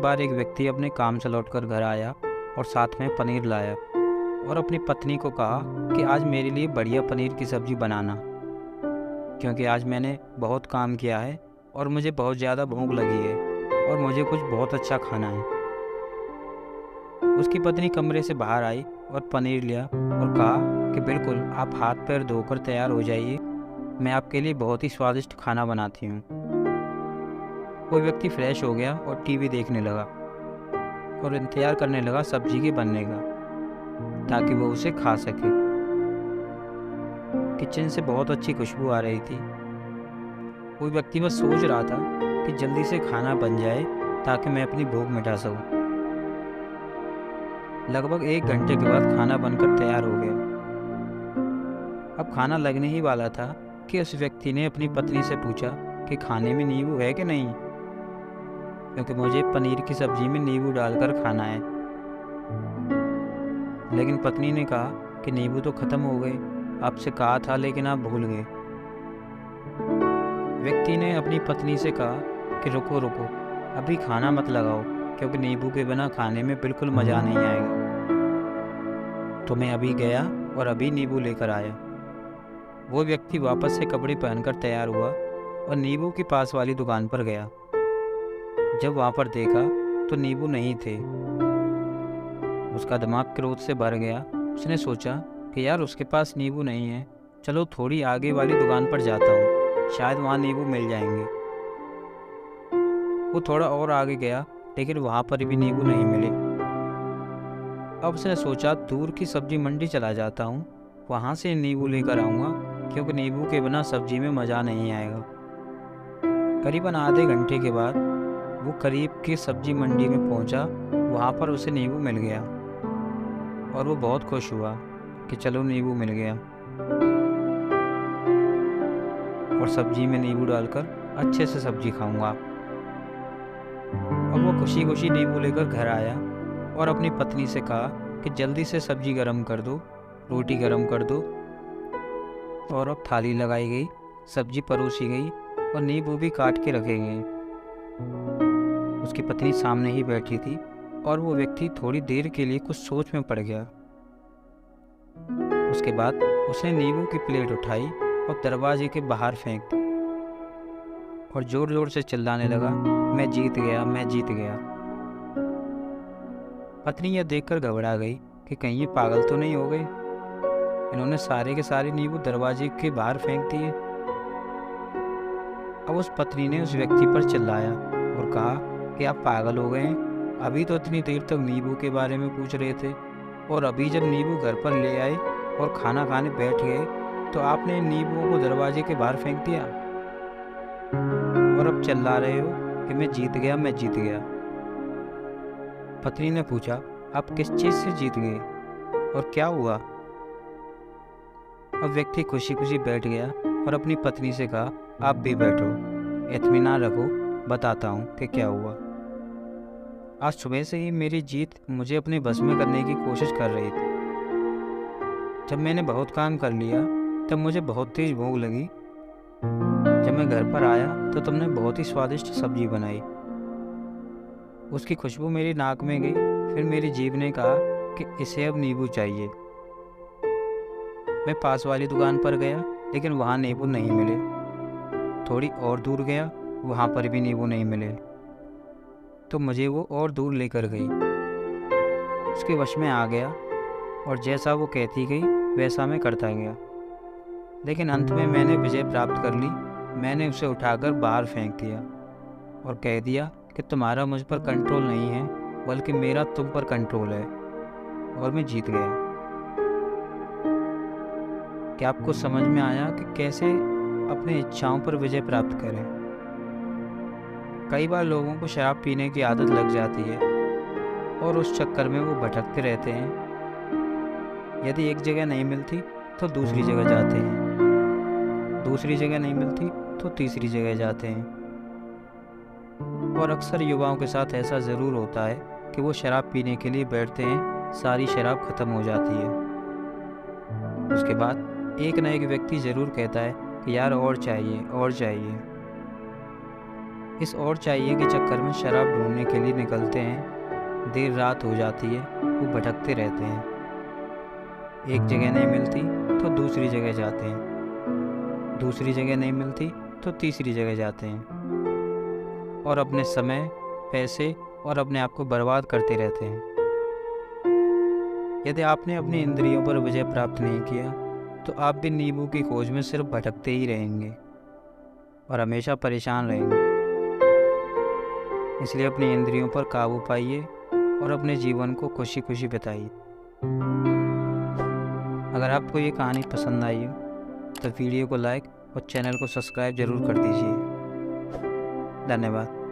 बार एक व्यक्ति अपने काम से लौटकर घर आया और साथ में पनीर लाया और अपनी पत्नी को कहा कि आज मेरे लिए बढ़िया पनीर की सब्ज़ी बनाना, क्योंकि आज मैंने बहुत काम किया है और मुझे बहुत ज़्यादा भूख लगी है और मुझे कुछ बहुत अच्छा खाना है। उसकी पत्नी कमरे से बाहर आई और पनीर लिया और कहा कि बिल्कुल, आप हाथ पैर धोकर तैयार हो जाइए, मैं आपके लिए बहुत ही स्वादिष्ट खाना बनाती हूँ। वो व्यक्ति फ्रेश हो गया और टीवी देखने लगा और इंतज़ार करने लगा सब्जी के बनने का, ताकि वो उसे खा सके। किचन से बहुत अच्छी खुशबू आ रही थी। वो व्यक्ति बस सोच रहा था कि जल्दी से खाना बन जाए ताकि मैं अपनी भूख मिटा सकूं। लगभग 1 घंटे के बाद खाना बनकर तैयार हो गया। अब खाना लगने ही वाला था कि उस व्यक्ति ने अपनी पत्नी से पूछा कि खाने में नींबू है कि नहीं, क्योंकि मुझे पनीर की सब्जी में नींबू डालकर खाना है। लेकिन पत्नी ने कहा कि नींबू तो ख़त्म हो गए, आपसे कहा था लेकिन आप भूल गए। व्यक्ति ने अपनी पत्नी से कहा कि रुको रुको, अभी खाना मत लगाओ, क्योंकि नींबू के बिना खाने में बिल्कुल मज़ा नहीं आएगा। तो मैं अभी गया और अभी नींबू लेकर आया। वो व्यक्ति वापस से कपड़े पहनकर तैयार हुआ और नींबू के पास वाली दुकान पर गया। जब वहाँ पर देखा तो नींबू नहीं थे। उसका दिमाग क्रोध से भर गया। उसने सोचा कि यार, उसके पास नींबू नहीं है, चलो थोड़ी आगे वाली दुकान पर जाता हूँ, शायद वहाँ नींबू मिल जाएंगे। वो थोड़ा और आगे गया, लेकिन वहाँ पर भी नींबू नहीं मिले। अब उसने सोचा दूर की सब्जी मंडी चला जाता हूँ, वहाँ से नींबू लेकर आऊँगा, क्योंकि नींबू के बिना सब्जी में मज़ा नहीं आएगा। करीबन आधे घंटे के बाद वो करीब की सब्जी मंडी में पहुँचा। वहाँ पर उसे नींबू मिल गया और वो बहुत खुश हुआ कि चलो नींबू मिल गया, और सब्जी में नींबू डालकर अच्छे से सब्जी खाऊंगा। और वो खुशी खुशी नींबू लेकर घर आया और अपनी पत्नी से कहा कि जल्दी से सब्जी गरम कर दो, रोटी गरम कर दो। और अब थाली लगाई गई, सब्जी परोसी गई और नींबू भी काट के रखे गए। उसकी पत्नी सामने ही बैठी थी और वो व्यक्ति थोड़ी देर के लिए कुछ सोच में पड़ गया। उसके बाद उसने नींबू की प्लेट उठाई और दरवाजे के बाहर फेंक दी और जोर जोर से चिल्लाने लगा, मैं जीत गया, मैं जीत गया। पत्नी यह देखकर घबरा गई कि कहीं ये पागल तो नहीं हो गए, इन्होंने सारे के सारे नींबू दरवाजे के बाहर फेंक दिए। अब उस पत्नी ने उस व्यक्ति पर चिल्लाया और कहा कि आप पागल हो गए हैं, अभी तो इतनी देर तक नींबू के बारे में पूछ रहे थे, और अभी जब नींबू घर पर ले आए और खाना खाने बैठ गए तो आपने इन नींबुओं को दरवाजे के बाहर फेंक दिया, और अब चिल्ला रहे हो कि मैं जीत गया, मैं जीत गया। पत्नी ने पूछा, आप किस चीज़ से जीत गए और क्या हुआ? अब व्यक्ति खुशी खुशी बैठ गया और अपनी पत्नी से कहा, आप भी बैठो, इत्मीनान रखो, बताता हूँ कि क्या हुआ। आज सुबह से ही मेरी जीत मुझे अपने बस में करने की कोशिश कर रही थी। जब मैंने बहुत काम कर लिया तब मुझे बहुत तेज भूख लगी। जब मैं घर पर आया तो तुमने बहुत ही स्वादिष्ट सब्जी बनाई। उसकी खुशबू मेरी नाक में गई। फिर मेरी जीभ ने कहा कि इसे अब नींबू चाहिए। मैं पास वाली दुकान पर गया, लेकिन वहाँ नींबू नहीं मिले। थोड़ी और दूर गया, वहाँ पर भी नींबू नहीं मिले, तो मुझे वो और दूर लेकर गई। उसके वश में आ गया और जैसा वो कहती गई वैसा मैं करता गया, लेकिन अंत में मैंने विजय प्राप्त कर ली। मैंने उसे उठाकर बाहर फेंक दिया और कह दिया कि तुम्हारा मुझ पर कंट्रोल नहीं है, बल्कि मेरा तुम पर कंट्रोल है, और मैं जीत गया। क्या आपको समझ में आया कि कैसे अपनी इच्छाओं पर विजय प्राप्त करें? कई बार लोगों को शराब पीने की आदत लग जाती है और उस चक्कर में वो भटकते रहते हैं। यदि एक जगह नहीं मिलती तो दूसरी जगह जाते हैं, दूसरी जगह नहीं मिलती तो तीसरी जगह जाते हैं। और अक्सर युवाओं के साथ ऐसा ज़रूर होता है कि वो शराब पीने के लिए बैठते हैं, सारी शराब ख़त्म हो जाती है। उसके बाद एक न एक व्यक्ति ज़रूर कहता है कि यार और चाहिए, और चाहिए। इस और चाहिए के चक्कर में शराब ढूंढने के लिए निकलते हैं। देर रात हो जाती है, वो भटकते रहते हैं। एक जगह नहीं मिलती तो दूसरी जगह जाते हैं, दूसरी जगह नहीं मिलती तो तीसरी जगह जाते हैं और अपने समय, पैसे और अपने आप को बर्बाद करते रहते हैं। यदि आपने अपनी इंद्रियों पर विजय प्राप्त नहीं किया तो आप भी नींबू की खोज में सिर्फ भटकते ही रहेंगे और हमेशा परेशान रहेंगे। इसलिए अपनी इंद्रियों पर काबू पाइए और अपने जीवन को खुशी खुशी बिताइए। अगर आपको ये कहानी पसंद आई हो तो वीडियो को लाइक और चैनल को सब्सक्राइब ज़रूर कर दीजिए। धन्यवाद।